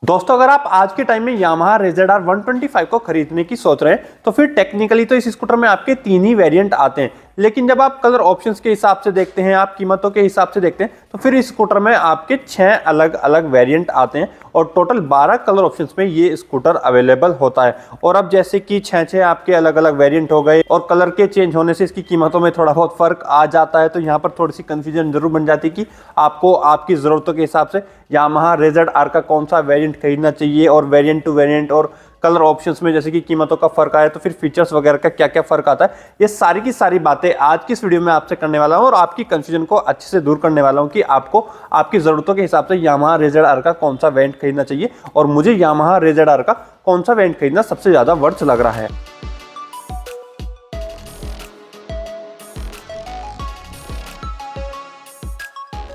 दोस्तों अगर आप आज के टाइम में यामाहा रेज़र 125 को खरीदने की सोच रहे हैं तो फिर टेक्निकली तो इस स्कूटर में आपके 3 ही वेरिएंट आते हैं, लेकिन जब आप कलर ऑप्शंस के हिसाब से देखते हैं, आप कीमतों के हिसाब से देखते हैं तो फिर इस स्कूटर में आपके 6 अलग अलग वेरिएंट आते हैं और टोटल 12 कलर ऑप्शंस में ये स्कूटर अवेलेबल होता है। और अब जैसे कि 6 आपके अलग अलग वेरिएंट हो गए और कलर के चेंज होने से इसकी कीमतों में थोड़ा बहुत फर्क आ जाता है, तो यहाँ पर थोड़ी सी कंफ्यूजन जरूर बन जाती है कि आपको आपकी ज़रूरतों के हिसाब से यामाहा रेज़र का कौन सा वेरिएंट खरीदना चाहिए और वेरिएंट टू वेरिएंट और कलर ऑप्शंस में जैसे कि कीमतों का फर्क आया तो फिर फीचर्स वगैरह का क्या क्या फर्क आता है। ये सारी की सारी बातें आज की इस वीडियो में आपसे करने वाला हूं और आपकी कंफ्यूजन को अच्छे से दूर करने वाला हूं कि आपको आपकी ज़रूरतों के हिसाब से यामाहा रेज़र का कौन सा वेरिएंट खरीदना चाहिए और मुझे यामाहा रेज़र का कौन सा वेरिएंट खरीदना सबसे ज़्यादा वर्थ लग रहा है।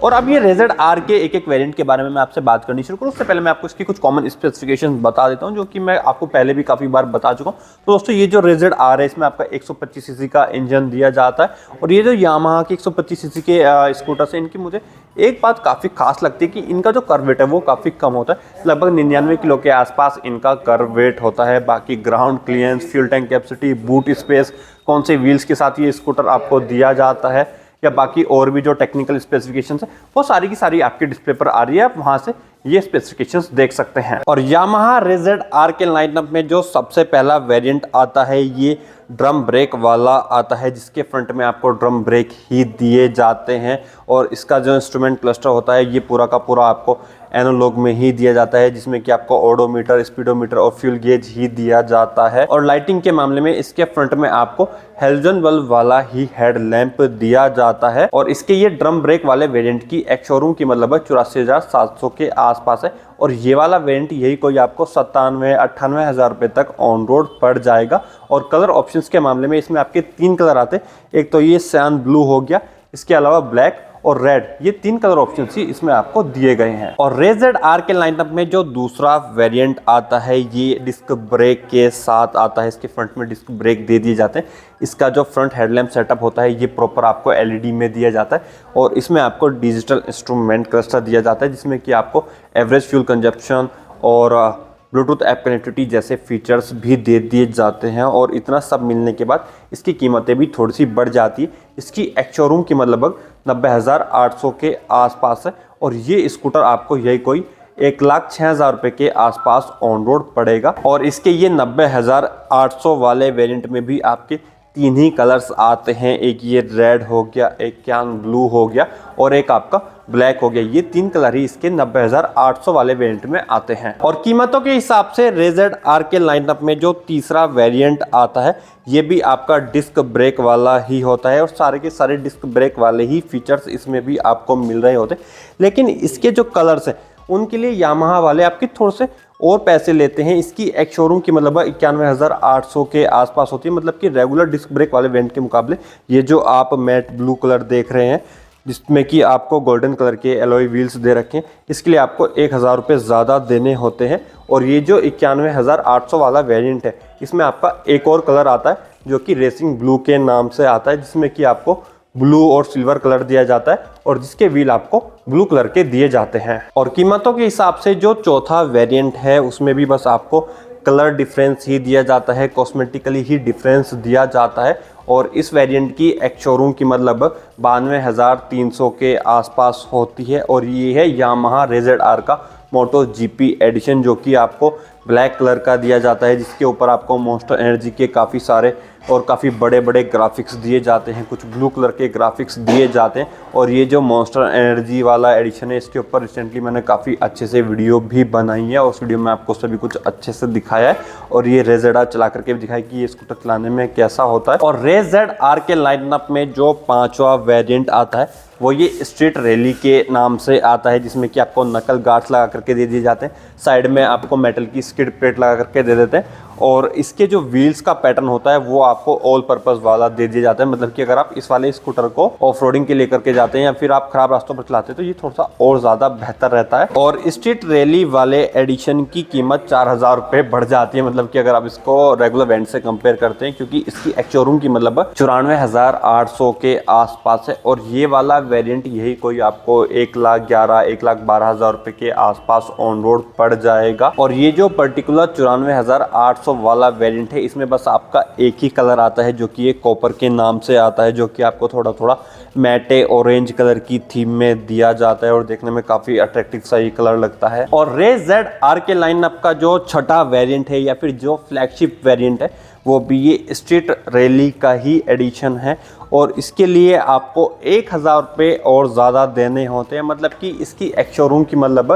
और अब ये रेज़र के एक एक वेरिएंट के बारे में मैं आपसे बात करनी शुरू करूँ उससे पहले मैं आपको इसकी कुछ कॉमन स्पेसिफिकेशंस बता देता हूँ, जो कि मैं आपको पहले भी काफ़ी बार बता चुका हूँ। तो दोस्तों ये जो रेज़र है इसमें आपका 125 सीसी का इंजन दिया जाता है और ये जो यामाहा की 125 सीसी के स्कूटर्स हैं, इनकी मुझे एक बात काफ़ी खास लगती है कि इनका जो कर्व वेट है वो काफ़ी कम होता है। लगभग 99 किलो के आसपास इनका कर्व वेट होता है। बाकी ground clearance, fuel tank capacity, boot space, कौन से व्हील्स के साथ ये स्कूटर आपको दिया जाता है या बाकी और भी जो टेक्निकल स्पेसिफिकेशंस है वो सारी की सारी आपके डिस्प्ले पर आ रही है। आप वहां से ये स्पेसिफिकेशंस देख सकते हैं। और यामाहा रेज़र के लाइनअप में जो सबसे पहला वेरिएंट आता है ये ड्रम ब्रेक वाला आता है, जिसके फ्रंट में आपको ड्रम ब्रेक ही दिए जाते हैं और इसका जो इंस्ट्रूमेंट क्लस्टर होता है ये पूरा का पूरा आपको एनालॉग में ही दिया जाता है, जिसमें कि आपको ओडोमीटर, स्पीडोमीटर और फ्यूल गेज ही दिया जाता है। और लाइटिंग के मामले में इसके फ्रंट में आपको हेलोजन बल्ब वाला ही हेड लैंप दिया जाता है और इसके ये ड्रम ब्रेक वाले वेरिएंट की एक शोरूम की मतलब 84,700 के आसपास है और ये वाला वेरिएंट यही कोई आपको 97-98 हज़ार रुपये तक ऑन रोड पड़ जाएगा। और कलर ऑप्शंस के मामले में इसमें आपके 3 कलर आते हैं, एक तो ये सैन ब्लू हो गया, इसके अलावा ब्लैक और रेड, ये 3 कलर ऑप्शन ही इसमें आपको दिए गए हैं। और रेज़र के लाइनअप में जो दूसरा वेरिएंट आता है ये डिस्क ब्रेक के साथ आता है। इसके फ्रंट में डिस्क ब्रेक दे दिए जाते हैं। इसका जो फ्रंट हेडलैम्प सेटअप होता है ये प्रॉपर आपको एलईडी में दिया जाता है और इसमें आपको डिजिटल इंस्ट्रूमेंट क्लस्टर दिया जाता है, जिसमें कि आपको एवरेज फ्यूल कंजप्शन और ब्लूटूथ ऐप कनेक्टिविटी जैसे फीचर्स भी दे दिए जाते हैं। और इतना सब मिलने के बाद इसकी कीमतें भी थोड़ी सी बढ़ जाती है। इसकी एक्स शोरूम कीमत लगभग 90,800 के आसपास है और ये स्कूटर आपको यही कोई 1,06,000 रुपये के आसपास ऑन रोड पड़ेगा। और इसके ये 90,800 वाले वेरिएंट में भी आपके 3 ही कलर्स आते हैं, एक ये रेड हो गया, एक क्यान ब्लू हो गया और एक आपका ब्लैक हो गया। ये 3 कलर ही इसके 90,800 वाले वेरिएंट में आते हैं। और कीमतों के हिसाब से रेज़र के लाइनअप में जो तीसरा वेरिएंट आता है ये भी आपका डिस्क ब्रेक वाला ही होता है और सारे के सारे डिस्क ब्रेक वाले ही फीचर्स इसमें भी आपको मिल रहे होते हैं। लेकिन इसके जो कलर्स हैं उनके लिए यामाहा वाले आपके थोड़े से और पैसे लेते हैं। इसकी एक शोरूम की मतलब 91,800 के आसपास होती है, मतलब कि रेगुलर डिस्क ब्रेक वाले वेरिएंट के मुकाबले ये जो आप मैट ब्लू कलर देख रहे हैं जिसमें कि आपको गोल्डन कलर के एलॉय व्हील्स दे रखे हैं, इसके लिए आपको 1,000 रुपये ज़्यादा देने होते हैं। और ये जो 91,800 वाला वेरिएंट है इसमें आपका एक और कलर आता है जो कि रेसिंग ब्लू के नाम से आता है, जिसमें कि आपको ब्लू और सिल्वर कलर दिया जाता है और जिसके व्हील आपको ब्लू कलर के दिए जाते हैं। और कीमतों के हिसाब से जो चौथा वेरिएंट है उसमें भी बस आपको कलर डिफरेंस ही दिया जाता है, कॉस्मेटिकली ही डिफरेंस दिया जाता है। और इस वेरिएंट की एक शोरूम कीमत लगभग 92,300 के आसपास होती है और ये है यामाहा रेज़र का मोटो जीपी एडिशन, जो कि आपको ब्लैक कलर का दिया जाता है, जिसके ऊपर आपको मॉन्स्टर एनर्जी के काफ़ी सारे और काफ़ी बड़े बड़े ग्राफिक्स दिए जाते हैं, कुछ ब्लू कलर के ग्राफिक्स दिए जाते हैं। और ये जो मॉन्स्टर एनर्जी वाला एडिशन है इसके ऊपर रिसेंटली मैंने काफ़ी अच्छे से वीडियो भी बनाई है और उस वीडियो में आपको सभी कुछ अच्छे से दिखाया है और ये रेज़र चला करके भी दिखाया कि ये स्कूटर चलाने में कैसा होता है। और रेज़र के लाइनअप में जो 5वां वेरिएंट आता है वो ये स्ट्रीट रैली के नाम से आता है, जिसमें कि आपको नकल गार्ड्स लगा करके दे दिए जाते हैं, साइड में आपको मेटल की स्किड प्लेट लगा करके दे देते हैं और इसके जो व्हील्स का पैटर्न होता है वो आपको ऑल पर्पस वाला दे दिया जाता है। मतलब कि अगर आप इस वाले स्कूटर को ऑफ रोडिंग के लिए करके जाते हैं या फिर आप खराब रास्तों पर चलाते हैं तो ये थोड़ा सा और ज्यादा बेहतर रहता है। और स्ट्रीट रैली वाले एडिशन की कीमत 4000 रुपये बढ़ जाती है, मतलब कि अगर आप इसको रेगुलर वेरिएंट से कंपेयर करते हैं, क्योंकि इसकी एक्स-शोरूम की मतलब 94,800 के आसपास है और ये वाला वेरिएंट यही कोई आपको 1,11,000 1,12,000 रुपए के आसपास ऑन रोड पड़ जाएगा। और ये जो पर्टिकुलर 94,800 वाला वेरिएंट है इसमें बस आपका एक ही कलर आता है जो कि ये कॉपर के नाम से आता है, जो कि आपको थोड़ा थोड़ा मैटे ऑरेंज कलर की थीम में दिया जाता है और देखने में काफी अट्रैक्टिव सा ये कलर लगता है। और रेस ZR के लाइनअप का जो छठा वेरिएंट है या फिर जो फ्लैगशिप वेरिएंट है वो भी ये स्ट्रीट रैली का ही एडिशन है और इसके लिए आपको 1,000 रुपये और ज़्यादा देने होते हैं। मतलब कि इसकी एक्स-शोरूम की मतलब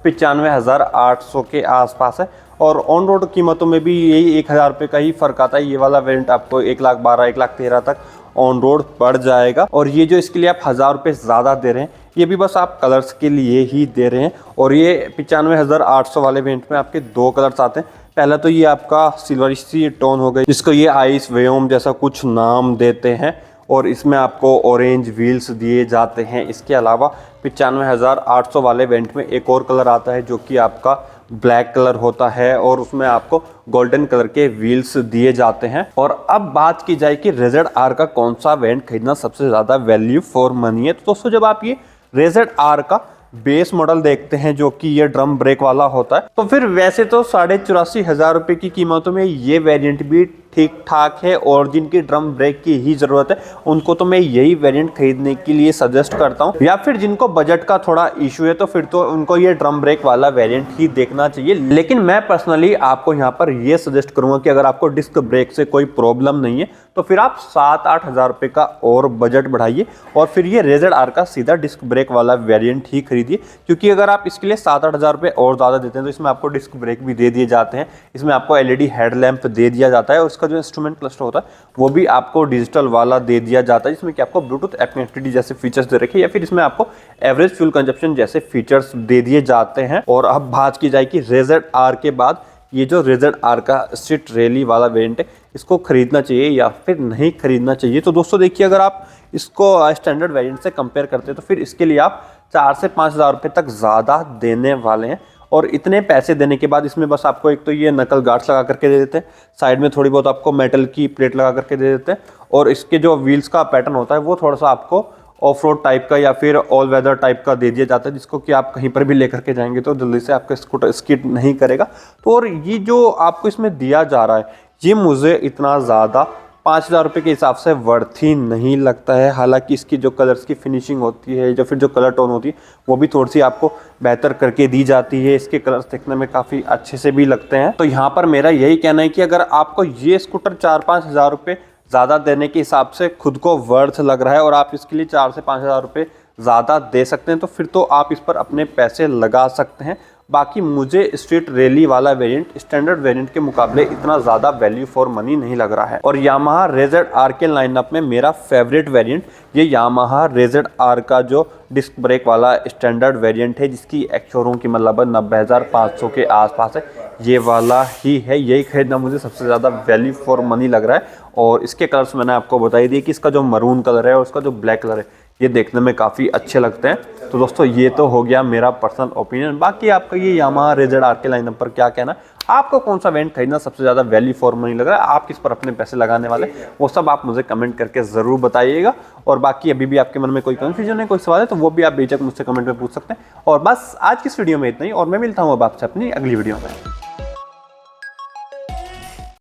95,800 के आसपास है और ऑन रोड कीमतों में भी यही 1,000 रुपये का ही फ़र्क आता है। ये वाला वेरिएंट आपको 1,12,000 1,13,000 तक ऑन रोड पड़ जाएगा और ये जो इसके लिए आप 1,000 रुपये ज़्यादा दे रहे हैं ये भी बस आप कलर्स के लिए ही दे रहे हैं। और ये 95,800 वाले वेरिएंट में आपके दो कलर्स आते हैं। पहला तो ये आपका सिल्वरिश सी टोन हो गई जिसको ये आइस वेयोम जैसा कुछ नाम देते हैं और इसमें आपको ऑरेंज व्हील्स दिए जाते हैं। इसके अलावा 95,800 वाले वेरिएंट में एक और कलर आता है जो कि आपका ब्लैक कलर होता है और उसमें आपको गोल्डन कलर के व्हील्स दिए जाते हैं। और अब बात की जाए कि रेज़र आर का कौन सा वेरिएंट खरीदना सबसे ज़्यादा वैल्यू फॉर मनी है, तो दोस्तों जब आप ये रेज़र आर का बेस मॉडल देखते हैं जो कि ये ड्रम ब्रेक वाला होता है तो फिर वैसे तो 84,500 रुपये की कीमतों में ये वेरिएंट भी ठीक ठाक है और जिनकी ड्रम ब्रेक की ही ज़रूरत है उनको तो मैं यही वेरिएंट खरीदने के लिए सजेस्ट करता हूं। या फिर जिनको बजट का थोड़ा इशू है तो फिर तो उनको ये ड्रम ब्रेक वाला वेरिएंट ही देखना चाहिए। लेकिन मैं पर्सनली आपको यहाँ पर ये सजेस्ट करूँगा कि अगर आपको डिस्क ब्रेक से कोई प्रॉब्लम नहीं है तो फिर आप 7-8 हज़ार रुपये का और बजट बढ़ाइए और फिर ये रेज़र आर का सीधा डिस्क ब्रेक वाला वेरिएंट ही खरीदिए। क्योंकि अगर आप इसके लिए 7-8 हज़ार रुपये और ज़्यादा देते हैं तो इसमें आपको डिस्क ब्रेक भी दे दिए जाते हैं, इसमें आपको LED हेडलैम्प दे दिया जाता है और इसका जो इंस्ट्रूमेंट क्लस्टर होता है वो भी आपको डिजिटल वाला दे दिया जाता है जिसमें कि आपको ब्लूटूथ ऐप कनेक्टिविटी जैसे फीचर्स दे रखे या फिर इसमें आपको एवरेज फ्यूल कंजप्शन जैसे फीचर्स दे दिए जाते हैं। और अब बात की जाए कि रेज़र आर के बाद ये जो रेज़र आर का स्ट्रीट रैली वाला वेरिएंट है इसको खरीदना चाहिए या फिर नहीं खरीदना चाहिए। तो दोस्तों देखिए अगर आप इसको स्टैंडर्ड वेरिएंट से कंपेयर करते हैं तो फिर इसके लिए आप 4 से 5 हज़ार रुपये तक ज़्यादा देने वाले हैं और इतने पैसे देने के बाद इसमें बस आपको एक तो ये नकल गार्ड्स लगा करके दे देते हैं, साइड में थोड़ी बहुत आपको मेटल की प्लेट लगा करके दे देते हैं और इसके जो व्हील्स का पैटर्न होता है वो थोड़ा सा आपको ऑफ रोड टाइप का या फिर ऑल वेदर टाइप का दे दिया जाता है जिसको कि आप कहीं पर भी लेकर के जाएंगे तो जल्दी से आपका स्कूटर स्किड नहीं करेगा। तो और ये जो आपको इसमें दिया जा रहा है ये मुझे इतना ज़्यादा 5,000 रुपये के हिसाब से वर्थी नहीं लगता है। हालांकि इसकी जो कलर्स की फिनिशिंग होती है या फिर जो कलर टोन होती है वो भी थोड़ी सी आपको बेहतर करके दी जाती है, इसके कलर्स देखने में काफ़ी अच्छे से भी लगते हैं। तो यहाँ पर मेरा यही कहना है कि अगर आपको ये स्कूटर 4-5 हज़ार रुपये ज़्यादा देने के हिसाब से खुद को वर्थ लग रहा है और आप इसके लिए 4 से 5 हज़ार रुपये ज़्यादा दे सकते हैं तो फिर तो आप इस पर अपने पैसे लगा सकते हैं। बाकी मुझे स्ट्रीट रैली वाला वेरिएंट स्टैंडर्ड वेरिएंट के मुकाबले इतना ज़्यादा वैल्यू फॉर मनी नहीं लग रहा है। और यामाहा रेज़र आर के लाइनअप में मेरा फेवरेट वेरिएंट ये यामाहा रेज़र आर का जो डिस्क ब्रेक वाला स्टैंडर्ड वेरिएंट है जिसकी एक्स शोरूम की मतलब 90,500 के आसपास है, ये वाला ही है। यही खरीदना मुझे सबसे ज़्यादा वैल्यू फॉर मनी लग रहा है। और इसके कलर्स मैंने आपको बताई दिए कि इसका जो मरून कलर है और उसका जो ब्लैक कलर है ये देखने में काफ़ी अच्छे लगते हैं। तो दोस्तों ये तो हो गया मेरा पर्सनल ओपिनियन। बाकी आपका ये यामाहा रेज़र आर के लाइनअप पर क्या कहना है, आपको कौन सा वेरिएंट खरीदना सबसे ज़्यादा वैल्यू फॉर मनी लग रहा है, आप किस पर अपने पैसे लगाने वाले, वो सब आप मुझे कमेंट करके ज़रूर बताइएगा। और बाकी अभी भी आपके मन में कोई कन्फ्यूजन है, कोई सवाल है तो वो भी आप बेझक मुझसे कमेंट में पूछ सकते हैं। और बस आज की इस वीडियो में इतना ही और मैं मिलता हूँ अब आपसे अपनी अगली वीडियो में।